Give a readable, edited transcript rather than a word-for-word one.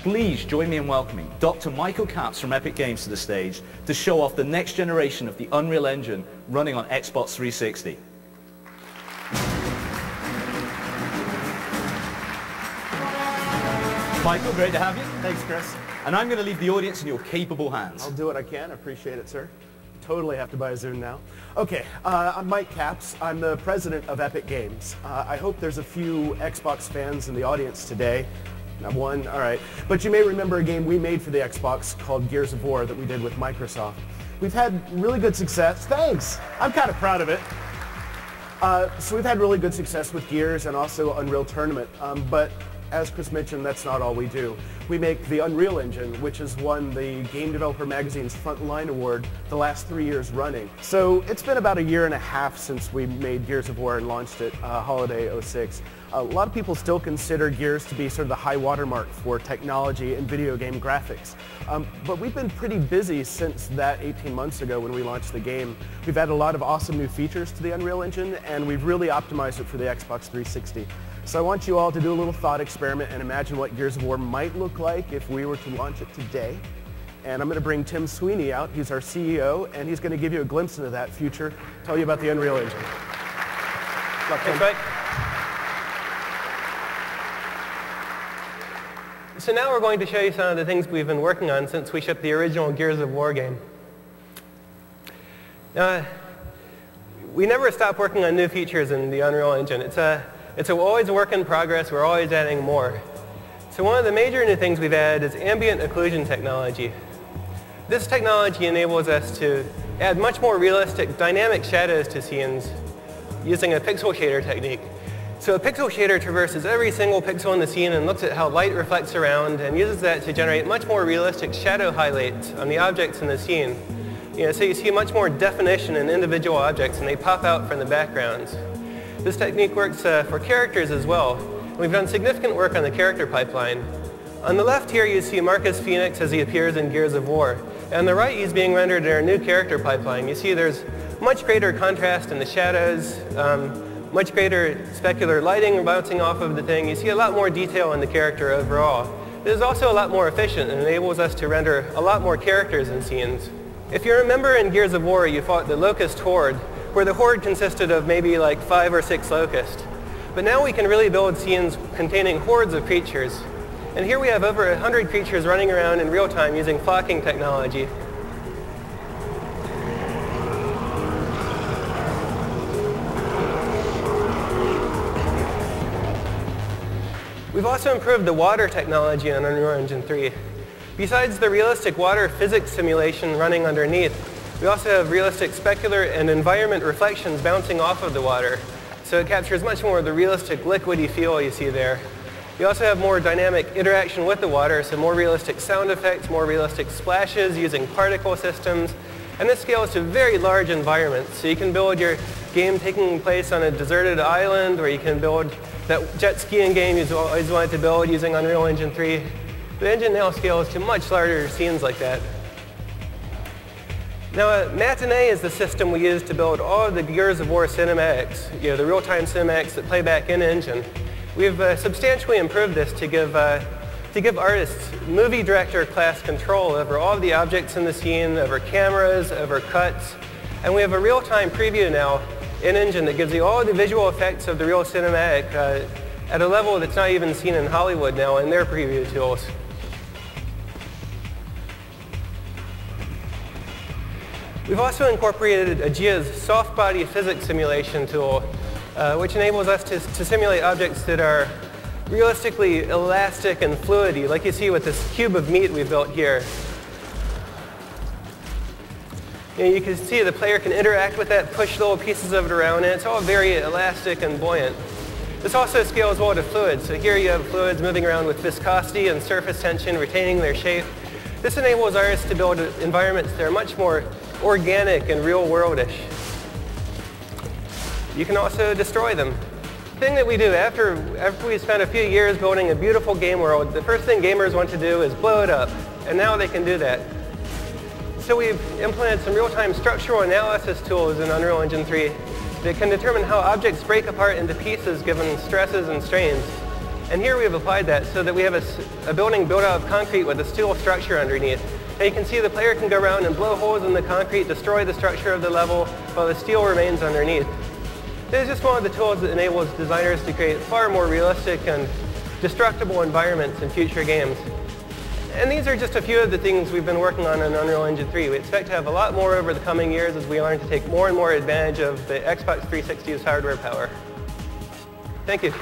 please join me in welcoming Dr. Michael Capps from Epic Games to the stage to show off the next generation of the Unreal Engine running on Xbox 360. Michael, great to have you. Thanks, Chris. And I'm going to leave the audience in your capable hands. I'll do what I can. I appreciate it, sir. Totally have to buy a Zune now. Okay, I'm Mike Capps. I'm the president of Epic Games. I hope there's a few Xbox fans in the audience today. Not one, all right. But you may remember a game we made for the Xbox called Gears of War that we did with Microsoft. We've had really good success. Thanks. I'm kind of proud of it. So we've had really good success with Gears and also Unreal Tournament. But as Chris mentioned, that's not all we do. We make the Unreal Engine, which has won the Game Developer Magazine's Frontline Award the last 3 years running. So it's been about a year and a half since we made Gears of War and launched it, holiday '06. A lot of people still consider Gears to be sort of the high watermark for technology and video game graphics. But we've been pretty busy since that 18 months ago when we launched the game. We've added a lot of awesome new features to the Unreal Engine, and we've really optimized it for the Xbox 360. So I want you all to do a little thought experiment and imagine what Gears of War might look like if we were to launch it today. And I'm going to bring Tim Sweeney out. He's our CEO, and he's going to give you a glimpse into that future, tell you about the Unreal Engine. Thanks, Mike. So now we're going to show you some of the things we've been working on since we shipped the original Gears of War game. We never stop working on new features in the Unreal Engine. It's always a work in progress. We're always adding more. So one of the major new things we've added is ambient occlusion technology. This technology enables us to add much more realistic dynamic shadows to scenes using a pixel shader technique. So a pixel shader traverses every single pixel in the scene and looks at how light reflects around and uses that to generate much more realistic shadow highlights on the objects in the scene. So you see much more definition in individual objects and they pop out from the backgrounds. This technique works for characters as well. We've done significant work on the character pipeline. On the left here you see Marcus Phoenix as he appears in Gears of War. And on the right he's being rendered in our new character pipeline. You see there's much greater contrast in the shadows, much greater specular lighting bouncing off of the thing. You see a lot more detail in the character overall. It is also a lot more efficient and enables us to render a lot more characters in scenes. If you remember in Gears of War you fought the Locust Horde, where the horde consisted of maybe like 5 or 6 locusts. But now we can really build scenes containing hordes of creatures. And here we have over 100 creatures running around in real time using flocking technology. We've also improved the water technology on Unreal Engine 3. Besides the realistic water physics simulation running underneath, we also have realistic specular and environment reflections bouncing off of the water. So it captures much more of the realistic liquidy feel you see there. We also have more dynamic interaction with the water, so more realistic sound effects, more realistic splashes using particle systems. And this scales to very large environments. So you can build your game taking place on a deserted island, or you can build that jet skiing game you've always wanted to build using Unreal Engine 3. The engine now scales to much larger scenes like that. Now, Matinee is the system we use to build all of the Gears of War cinematics, the real-time cinematics that play back in engine. We've substantially improved this to give artists movie director class control over all of the objects in the scene, over cameras, over cuts. And we have a real-time preview now in engine that gives you all the visual effects of the real cinematic at a level that's not even seen in Hollywood now in their preview tools. We've also incorporated Aegea's soft body physics simulation tool, which enables us to simulate objects that are realistically elastic and fluidy, like you see with this cube of meat we've built here. You can see the player can interact with that, push little pieces of it around, and it's all very elastic and buoyant. This also scales well to fluids. So here you have fluids moving around with viscosity and surface tension, retaining their shape. This enables artists to build environments that are much more organic and real-worldish. You can also destroy them. The thing that we do after we spend a few years building a beautiful game world, the first thing gamers want to do is blow it up. And now they can do that. So we've implemented some real-time structural analysis tools in Unreal Engine 3 that can determine how objects break apart into pieces given stresses and strains. And here we have applied that so that we have a building built out of concrete with a steel structure underneath. And you can see the player can go around and blow holes in the concrete, destroy the structure of the level, while the steel remains underneath. This is just one of the tools that enables designers to create far more realistic and destructible environments in future games. And these are just a few of the things we've been working on in Unreal Engine 3. We expect to have a lot more over the coming years as we learn to take more and more advantage of the Xbox 360's hardware power. Thank you.